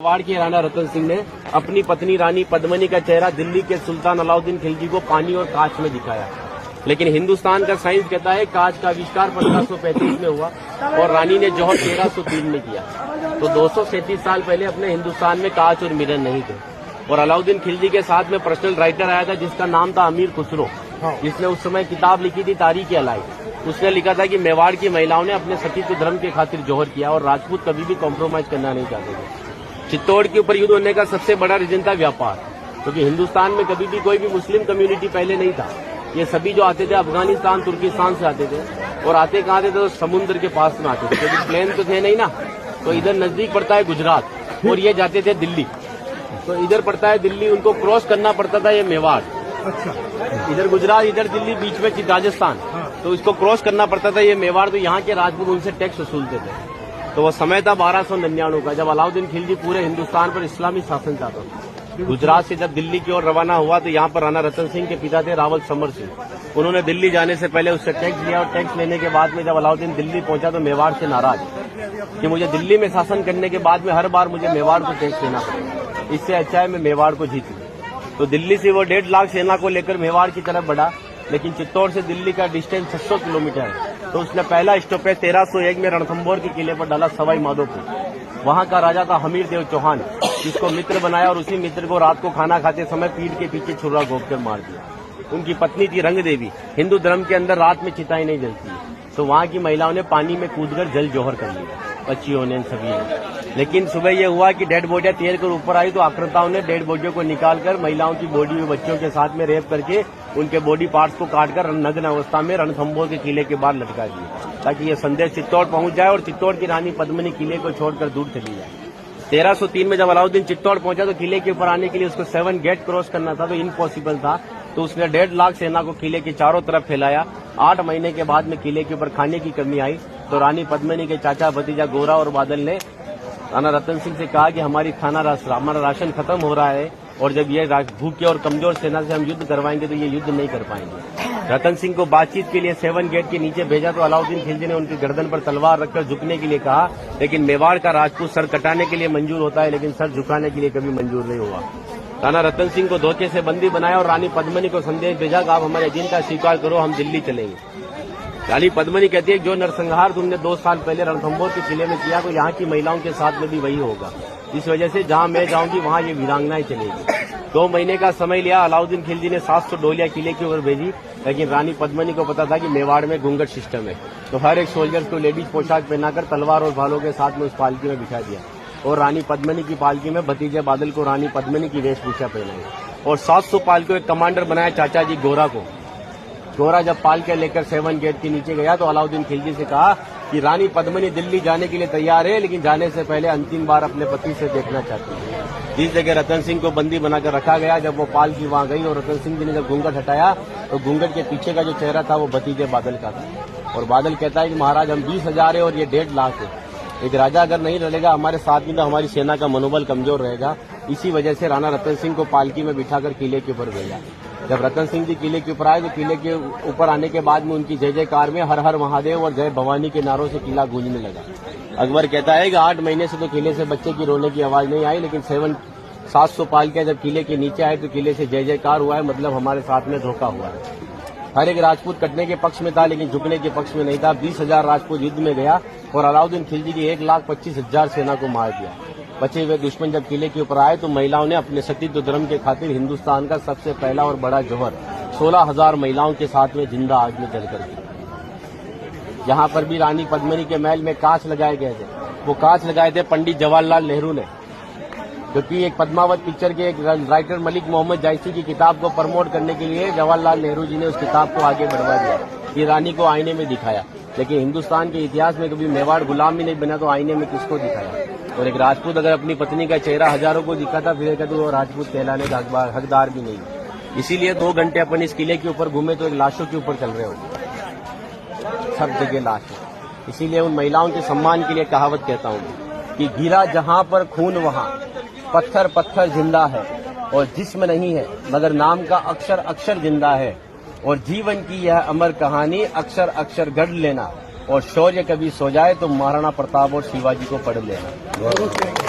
मेवाड़ के राणा रतन सिंह ने अपनी पत्नी रानी पद्मिनी का चेहरा दिल्ली के सुल्तान अलाउद्दीन खिलजी को पानी और कांच में दिखाया। लेकिन हिंदुस्तान का साइंस कहता है कांच का आविष्कार 1535 में हुआ और रानी ने जौहर 1303 में किया। तो 237 साल पहले अपने हिंदुस्तान में कांच और मिरर नहीं थे। और अलाउद्दीन खिलजी के साथ में पर्सनल राइटर आया था जिसका नाम था अमीर खुसरो, जिसने उस समय किताब लिखी थी तारीख अलाई। उसने लिखा था कि मेवाड़ की महिलाओं ने अपने सतीत्व धर्म के खातिर जौहर किया और राजपूत कभी भी कॉम्प्रोमाइज करना नहीं चाहते थे। चित्तौड़ के ऊपर युद्ध होने का सबसे बड़ा रीजन था व्यापार, क्योंकि हिंदुस्तान में कभी भी कोई भी मुस्लिम कम्युनिटी पहले नहीं था। ये सभी जो आते थे अफगानिस्तान तुर्किस्तान से आते थे और आते कहाँ थे तो समुद्र के पास में आते थे, क्योंकि प्लेन तो थे नहीं ना। तो इधर नजदीक पड़ता है गुजरात और ये जाते थे दिल्ली। तो इधर पड़ता है दिल्ली, उनको क्रॉस करना पड़ता था ये मेवाड़। अच्छा, इधर गुजरात इधर दिल्ली बीच में राजस्थान, तो इसको क्रॉस करना पड़ता था ये मेवाड़। तो यहाँ के राजपूत उनसे टैक्स वसूलते थे। तो वो समय था 1299 का, जब अलाउद्दीन खिलजी पूरे हिंदुस्तान पर इस्लामी शासन चाहता था। गुजरात से जब दिल्ली की ओर रवाना हुआ तो यहाँ पर राणा रतन सिंह के पिता थे रावल समर सिंह। उन्होंने दिल्ली जाने से पहले उससे टैक्स लिया और टैक्स लेने के बाद में जब अलाउद्दीन दिल्ली पहुंचा तो मेवाड़ से नाराज कि मुझे दिल्ली में शासन करने के बाद में हर बार मुझे मेवाड़ को टैक्स देना पड़ेगा, इससे अच्छा है मैं मेवाड़ को जीत लूं। तो दिल्ली से वो 1.5 लाख सेना को लेकर मेवाड़ की तरफ बढ़ा। लेकिन चित्तौड़ से दिल्ली का डिस्टेंस 600 किलोमीटर है। तो उसने पहला स्टॉपेज 1301 में रणथंभौर के किले पर डाला सवाई माधोपुर। वहां का राजा था हमीर देव चौहान, जिसको मित्र बनाया और उसी मित्र को रात को खाना खाते समय पीठ के पीछे छुरा घोंपकर मार दिया। उनकी पत्नी थी रंग देवी। हिंदू धर्म के अंदर रात में चिताएं नहीं जलती है, तो वहां की महिलाओं ने पानी में कूदकर जल जौहर कर लिया, बच्चियों ने सभी ने। लेकिन सुबह ये हुआ कि डेड बॉडियां तैर कर ऊपर आई तो आक्रांताओं ने डेड बॉडियों को निकालकर महिलाओं की बॉडी में बच्चों के साथ में रेप करके उनके बॉडी पार्ट्स को काटकर नग्न अवस्था में रणथंभौर के किले के बाहर लटका दिया, ताकि ये संदेश चित्तौड़ पहुंच जाए और चित्तौड़ की रानी पद्मिनी किले को छोड़कर दूर चली जाए। 1303 में जब अलाउद्दीन चित्तौड़ पहुंचा तो किले के ऊपर आने के लिए उसको 7 गेट क्रॉस करना था, तो इम्पॉसिबल था। तो उसने 1.5 लाख सेना को किले के चारों तरफ फैलाया। 8 महीने के बाद में किले के ऊपर खाने की कमी आई तो रानी पद्मिनी के चाचा भतीजा गोरा और बादल ने राणा रतन सिंह से कहा कि हमारा राशन खत्म हो रहा है और जब ये भूखे और कमजोर सेना से हम युद्ध करवाएंगे तो ये युद्ध नहीं कर पाएंगे। रतन सिंह को बातचीत के लिए 7 गेट के नीचे भेजा तो अलाउद्दीन खिलजी ने उनकी गर्दन पर तलवार रखकर झुकने के लिए कहा। लेकिन मेवाड़ का राजपूत सर कटाने के लिए मंजूर होता है, लेकिन सर झुकाने के लिए कभी मंजूर नहीं हुआ। राणा रतन सिंह को धोखे से बंदी बनाया और रानी पद्मिनी को संदेश भेजा कि आप हमारे एजेंडा स्वीकार करो, हम दिल्ली चलेंगे। रानी पद्मिनी कहती है जो नरसंहार तुमने 2 साल पहले रणथंभौर के किले में किया तो यहाँ की महिलाओं के साथ में भी वही होगा। इस वजह से जहाँ मैं जाऊंगी वहाँ ये वीरांगनाएं चलेगी। 2 महीने का समय लिया। अलाउद्दीन खिलजी ने 700 डोलियां किले की ओर भेजी, लेकिन रानी पद्मिनी को पता था कि मेवाड़ में घूंघट सिस्टम है। तो हर एक सोल्जर को लेडीज पोशाक पहनाकर तलवार और भालों के साथ में उस पालकी में बिठा दिया और रानी पद्मिनी की पालकी में भतीजे बादल को रानी पद्मिनी की वेशभूषा पहनाई और 700 पालकियों एक कमांडर बनाया चाचा जी गोरा को। गोरा जब पालके लेकर 7 गेट के नीचे गया तो अलाउद्दीन खिलजी से कहा कि रानी पद्मिनी दिल्ली जाने के लिए तैयार है, लेकिन जाने से पहले अंतिम बार अपने पति से देखना चाहती है। जिस जगह रतन सिंह को बंदी बनाकर रखा गया, जब वो पालकी वहां गई और रतन सिंह जी ने जब घूंघट हटाया तो घूंघट के पीछे का जो चेहरा था वो भतीजे बादल का था। और बादल कहता है कि महाराज हम 20,000 है और ये 1.5 लाख है। एक राजा अगर नहीं लड़ेगा हमारे साथ में तो हमारी सेना का मनोबल कमजोर रहेगा। इसी वजह से राणा रतन सिंह को पालकी में बिठाकर किले के ऊपर भेजा। जब रतन सिंह जी किले के ऊपर आए तो किले के ऊपर आने के बाद में उनकी जय जयकार में हर हर महादेव और जय भवानी के नारों से किला गूंजने लगा। अकबर कहता है कि 8 महीने से तो किले से बच्चे की रोने की आवाज नहीं आई, लेकिन 700 पालकियां जब किले के नीचे आए तो किले से जय जयकार हुआ है, मतलब हमारे साथ में धोखा हुआ है। हर एक राजपूत कटने के पक्ष में था, लेकिन झुकने के पक्ष में नहीं था। 20,000 राजपूत युद्ध में गया और अलाउद्दीन खिलजी की 1,25,000 सेना को मार दिया। बचे हुए दुश्मन जब किले के ऊपर आए तो महिलाओं ने अपने सतीत्व धर्म के खातिर हिंदुस्तान का सबसे पहला और बड़ा जौहर 16,000 महिलाओं के साथ में जिंदा आग में जलकर किया। जहां पर भी रानी पद्मिनी के महल में कांच लगाए गए थे, वो कांच लगाए थे पंडित जवाहरलाल नेहरू ने, क्योंकि एक पद्मावत पिक्चर के एक राइटर मलिक मोहम्मद जायसी की किताब को प्रमोट करने के लिए जवाहरलाल नेहरू जी ने उस किताब को आगे बढ़वा दिया। ये रानी को आईने में दिखाया, लेकिन हिंदुस्तान के इतिहास में कभी मेवाड़ गुलाम भी नहीं बना, तो आईने में किसको दिखाया? और एक राजपूत अगर अपनी पत्नी का चेहरा हजारों को दिखाता फिर तो वो राजपूत कहलाने का हकदार भी नहीं। इसीलिए 2 घंटे अपन इस किले के ऊपर घूमे तो एक लाशों के ऊपर चल रहे हो, सब जगह लाश है। इसीलिए उन महिलाओं के सम्मान के लिए कहावत कहता हूँ कि गिरा जहाँ पर खून वहाँ पत्थर पत्थर जिंदा है और जिस्म नहीं है मगर नाम का अक्षर अक्षर जिंदा है। और जीवन की यह अमर कहानी अक्षर अक्षर गढ़ लेना और शौर्य कभी सो जाए तो महाराणा प्रताप और शिवाजी को पढ़ लेना।